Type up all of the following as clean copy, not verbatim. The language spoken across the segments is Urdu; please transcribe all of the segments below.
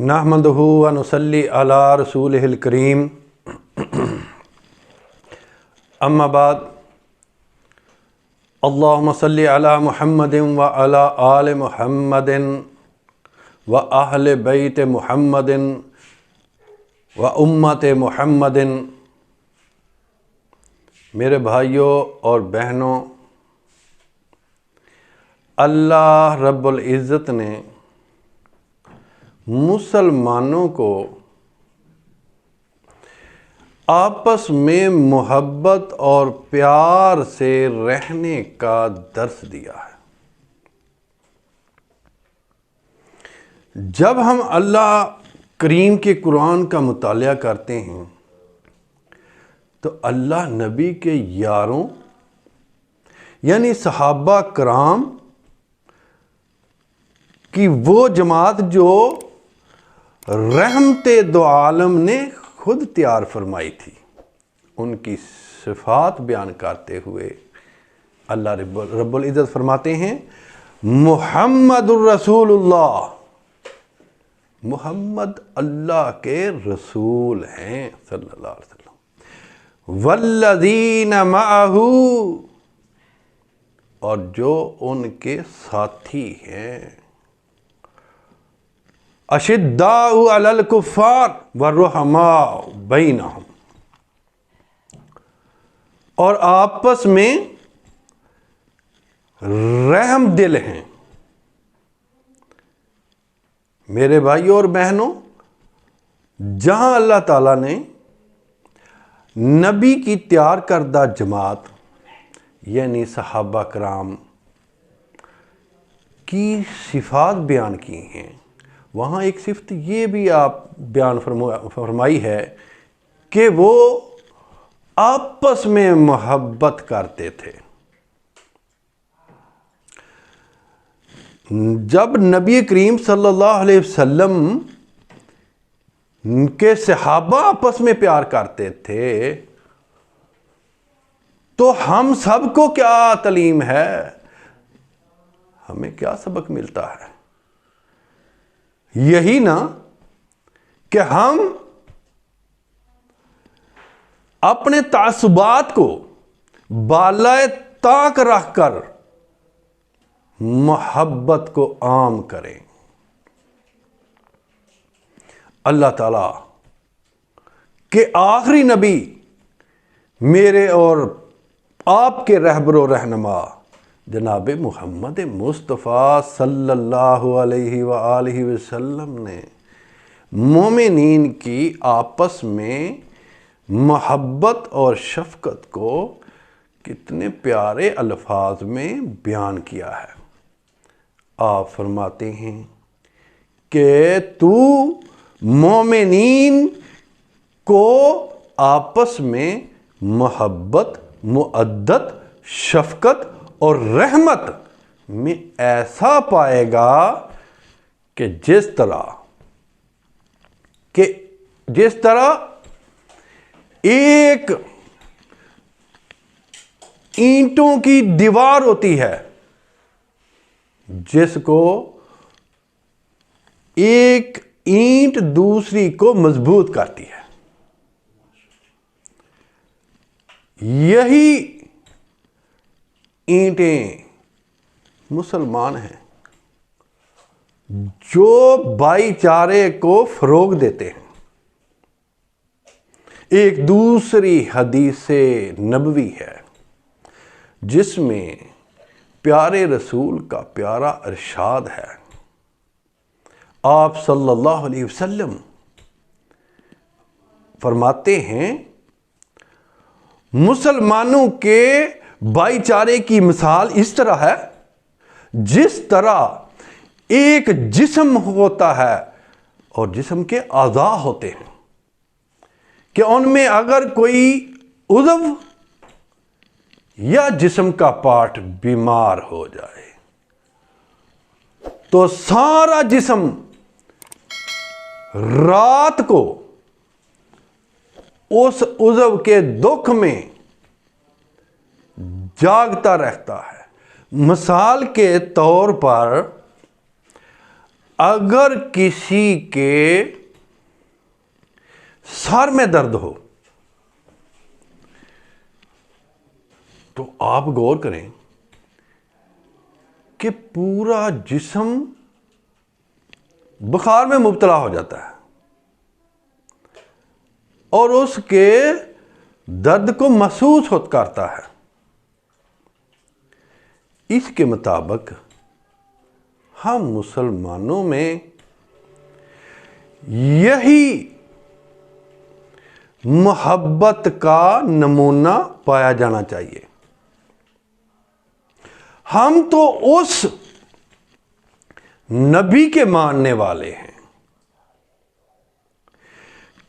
نحمدہ و نصلی علی رسولہ الکریم اما بعد اللہم صلی علی محمد و علی آل محمد و اہل بیت محمد و امت محمد۔ میرے بھائیوں اور بہنوں، اللہ رب العزت نے مسلمانوں کو آپس میں محبت اور پیار سے رہنے کا درس دیا ہے۔ جب ہم اللہ کریم کے قرآن کا مطالعہ کرتے ہیں تو اللہ نبی کے یاروں یعنی صحابہ کرام کی وہ جماعت جو رحمت دو عالم نے خود تیار فرمائی تھی، ان کی صفات بیان کرتے ہوئے اللہ رب العزت فرماتے ہیں محمد الرسول اللہ، محمد اللہ کے رسول ہیں صلی اللہ علیہ وسلم، والذین معہ، اور جو ان کے ساتھی ہیں، اشداء علی الکفار والرحماء بینہم، اور آپس میں رحم دل ہیں۔ میرے بھائیوں اور بہنوں، جہاں اللہ تعالیٰ نے نبی کی تیار کردہ جماعت یعنی صحابہ کرام کی صفات بیان کی ہیں، وہاں ایک صفت یہ بھی آپ بیان فرمائی ہے کہ وہ آپس میں محبت کرتے تھے۔ جب نبی کریم صلی اللہ علیہ وسلم کے صحابہ آپس میں پیار کرتے تھے تو ہم سب کو کیا تعلیم ہے، ہمیں کیا سبق ملتا ہے؟ یہی نا کہ ہم اپنے تعصبات کو بالائے طاق رکھ کر محبت کو عام کریں۔ اللہ تعالیٰ کے آخری نبی میرے اور آپ کے رہبر و رہنما جناب محمد مصطفیٰ صلی اللہ علیہ وآلہ وسلم نے مومنین کی آپس میں محبت اور شفقت کو کتنے پیارے الفاظ میں بیان کیا ہے۔ آپ فرماتے ہیں کہ تو مومنین کو آپس میں محبت، مودت، شفقت اور رحمت میں ایسا پائے گا کہ جس طرح ایک اینٹوں کی دیوار ہوتی ہے جس کو ایک اینٹ دوسری کو مضبوط کرتی ہے، یہی اینٹیں مسلمان ہیں جو بھائی چارے کو فروغ دیتے ہیں۔ ایک دوسری حدیث نبوی ہے جس میں پیارے رسول کا پیارا ارشاد ہے۔ آپ صلی اللہ علیہ وسلم فرماتے ہیں مسلمانوں کے بھائی چارے کی مثال اس طرح ہے جس طرح ایک جسم ہوتا ہے اور جسم کے اعضاء ہوتے ہیں کہ ان میں اگر کوئی عضو یا جسم کا پارٹ بیمار ہو جائے تو سارا جسم رات کو اس عضو کے دکھ میں جاگتا رہتا ہے۔ مثال کے طور پر اگر کسی کے سر میں درد ہو تو آپ غور کریں کہ پورا جسم بخار میں مبتلا ہو جاتا ہے اور اس کے درد کو محسوس کرتا ہے۔ اس کے مطابق ہم مسلمانوں میں یہی محبت کا نمونہ پایا جانا چاہیے۔ ہم تو اس نبی کے ماننے والے ہیں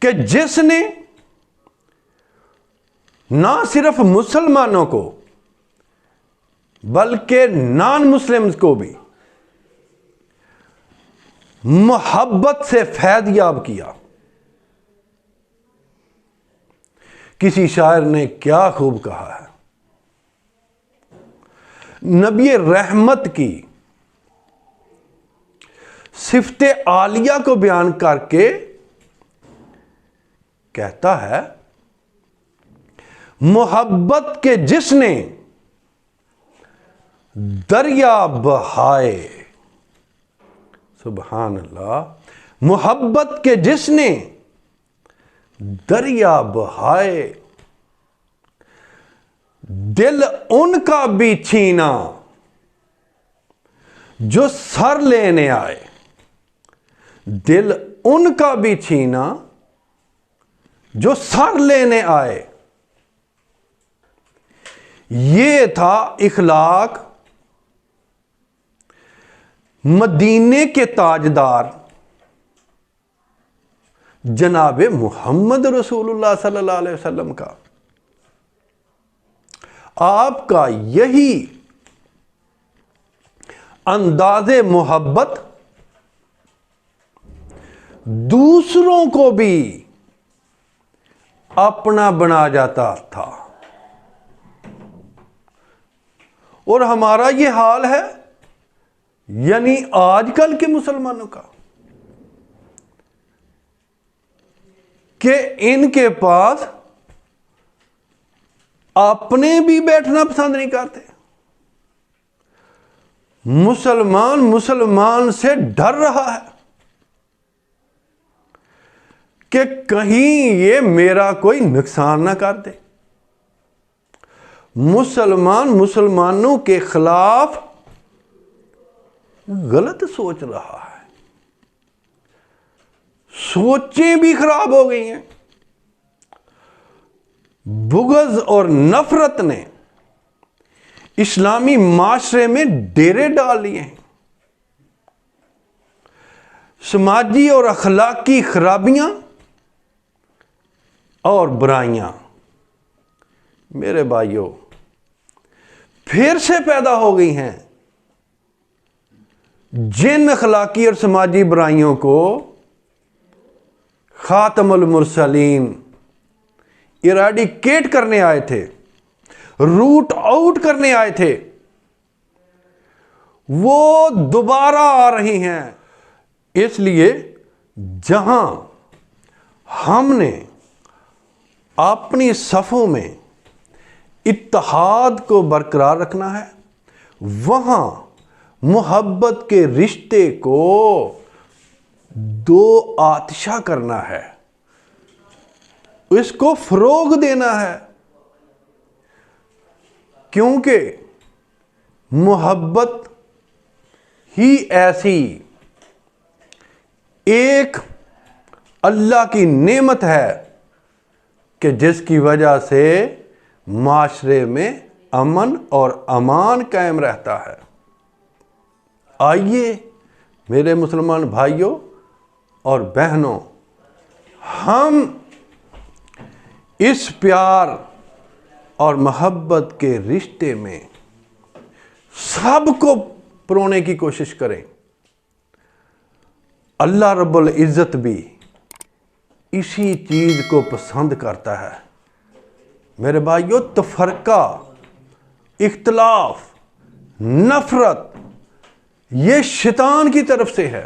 کہ جس نے نہ صرف مسلمانوں کو بلکہ نان مسلمز کو بھی محبت سے فیض یاب کیا۔ کسی شاعر نے کیا خوب کہا ہے، نبی رحمت کی صفت عالیہ کو بیان کر کے کہتا ہے، محبت کے جس نے دریا بہائے، سبحان اللہ، محبت کے جس نے دریا بہائے، دل ان کا بھی چھینا جو سر لینے آئے، دل ان کا بھی چھینا جو سر لینے آئے۔ یہ تھا اخلاق مدینے کے تاجدار جناب محمد رسول اللہ صلی اللہ علیہ وسلم کا۔ آپ کا یہی انداز محبت دوسروں کو بھی اپنا بنا جاتا تھا، اور ہمارا یہ حال ہے، یعنی آج کل کے مسلمانوں کا، کہ ان کے پاس اپنے بھی بیٹھنا پسند نہیں کرتے۔ مسلمان سے ڈر رہا ہے کہ کہیں یہ میرا کوئی نقصان نہ کر دے۔ مسلمانوں کے خلاف غلط سوچ رہا ہے، سوچیں بھی خراب ہو گئی ہیں۔ بغض اور نفرت نے اسلامی معاشرے میں ڈیرے ڈال لیے ہیں۔ سماجی اور اخلاقی خرابیاں اور برائیاں میرے بھائیوں پھر سے پیدا ہو گئی ہیں۔ جن اخلاقی اور سماجی برائیوں کو خاتم المرسلین ایراڈیکیٹ کرنے آئے تھے، روٹ آؤٹ کرنے آئے تھے، وہ دوبارہ آ رہی ہیں۔ اس لیے جہاں ہم نے اپنی صفوں میں اتحاد کو برقرار رکھنا ہے، وہاں محبت کے رشتے کو دو آتشہ کرنا ہے، اس کو فروغ دینا ہے، کیونکہ محبت ہی ایسی ایک اللہ کی نعمت ہے کہ جس کی وجہ سے معاشرے میں امن اور امان قائم رہتا ہے۔ آئیے میرے مسلمان بھائیوں اور بہنوں، ہم اس پیار اور محبت کے رشتے میں سب کو پرونے کی کوشش کریں۔ اللہ رب العزت بھی اسی چیز کو پسند کرتا ہے۔ میرے بھائیوں، تفرقہ، اختلاف، نفرت یہ شیطان کی طرف سے ہے۔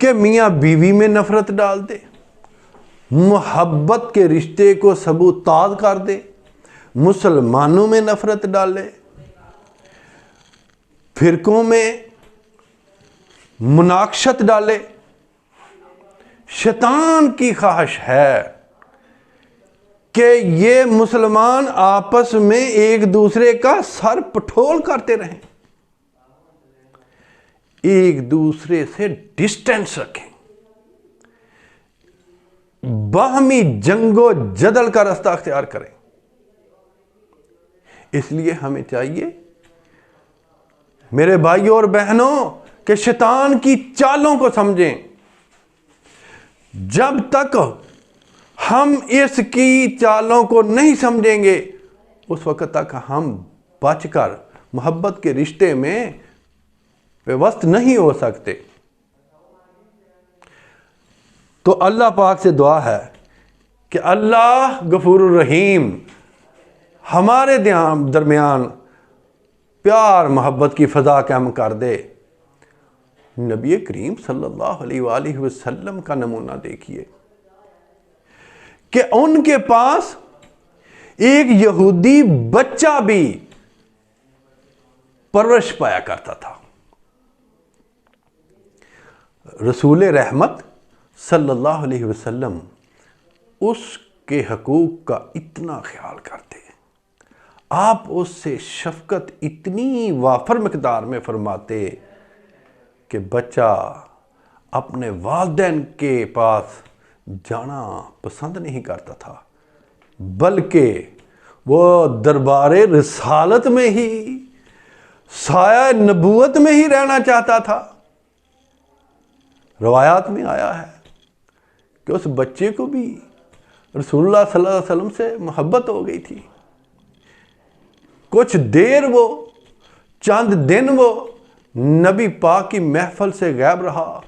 کہ میاں بیوی میں نفرت ڈال دے، محبت کے رشتے کو سبوتاز کر دے، مسلمانوں میں نفرت ڈالے، فرقوں میں مناقشت ڈالے۔ شیطان کی خواہش ہے کہ یہ مسلمان آپس میں ایک دوسرے کا سر پٹھول کرتے رہیں، ایک دوسرے سے ڈسٹینس رکھیں، باہمی جنگ و جدل کا راستہ اختیار کریں۔ اس لیے ہمیں چاہیے میرے بھائیوں اور بہنوں کہ شیطان کی چالوں کو سمجھیں۔ جب تک ہم اس کی چالوں کو نہیں سمجھیں گے اس وقت تک ہم بچ کر محبت کے رشتے میں پیوست نہیں ہو سکتے۔ تو اللہ پاک سے دعا ہے کہ اللہ غفور الرحیم ہمارے درمیان پیار محبت کی فضا قائم کر دے۔ نبی کریم صلی اللہ علیہ وآلہ وسلم کا نمونہ دیکھیے کہ ان کے پاس ایک یہودی بچہ بھی پرورش پایا کرتا تھا۔ رسول رحمت صلی اللہ علیہ وسلم اس کے حقوق کا اتنا خیال کرتے ہیں، آپ اس سے شفقت اتنی وافر مقدار میں فرماتے کہ بچہ اپنے والدین کے پاس جانا پسند نہیں کرتا تھا، بلکہ وہ دربار رسالت میں ہی، سایہ نبوت میں ہی رہنا چاہتا تھا۔ روایات میں آیا ہے کہ اس بچے کو بھی رسول اللہ صلی اللہ علیہ وسلم سے محبت ہو گئی تھی۔ کچھ دیر وہ، چند دن وہ نبی پاک کی محفل سے غائب رہا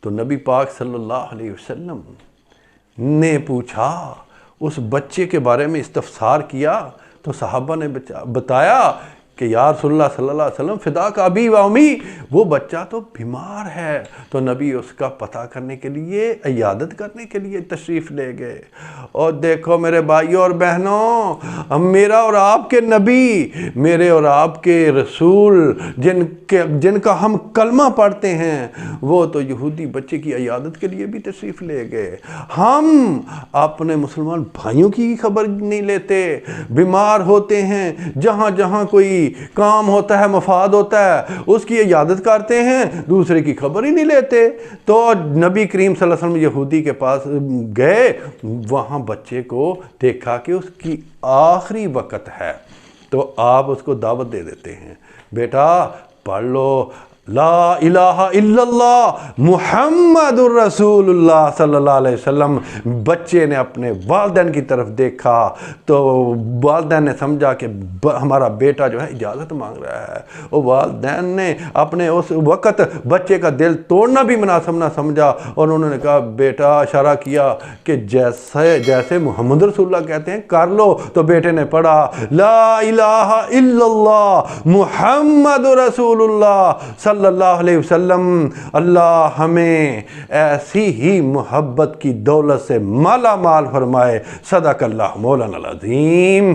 تو نبی پاک صلی اللہ علیہ وسلم نے پوچھا، اس بچے کے بارے میں استفسار کیا تو صحابہ نے بتایا کہ یا رسول اللہ صلی اللہ علیہ وسلم فداک ابی و امی، وہ بچہ تو بیمار ہے۔ تو نبی اس کا پتہ کرنے کے لیے، عیادت کرنے کے لیے تشریف لے گئے۔ اور دیکھو میرے بھائیوں اور بہنوں، میرا اور آپ کے نبی، میرے اور آپ کے رسول جن کا ہم کلمہ پڑھتے ہیں، وہ تو یہودی بچے کی عیادت کے لیے بھی تشریف لے گئے۔ ہم اپنے مسلمان بھائیوں کی خبر نہیں لیتے، بیمار ہوتے ہیں، جہاں جہاں کوئی کام ہوتا ہے، مفاد ہوتا ہے، اس کی عیادت کرتے ہیں، دوسرے کی خبر ہی نہیں لیتے۔ تو نبی کریم صلی اللہ علیہ وسلم یہودی کے پاس گئے، وہاں بچے کو دیکھا کہ اس کی آخری وقت ہے، تو آپ اس کو دعوت دے دیتے ہیں، بیٹا پڑھ لو لا الہ الا اللہ محمد الرسول اللہ صلی اللہ علیہ وسلم۔ بچے نے اپنے والدین کی طرف دیکھا تو والدین نے سمجھا کہ ہمارا بیٹا جو ہے اجازت مانگ رہا ہے۔ اور والدین نے اپنے اس وقت بچے کا دل توڑنا بھی مناسب نہ سمجھا، اور انہوں نے کہا بیٹا، اشارہ کیا کہ جیسے محمد رسول اللہ کہتے ہیں کر لو۔ تو بیٹے نے پڑھا لا الہ الا اللہ محمد رسول اللہ صلی اللہ علیہ وسلم۔ اللہ ہمیں ایسی ہی محبت کی دولت سے مالا مال فرمائے۔ صدق اللہ مولانا العظیم۔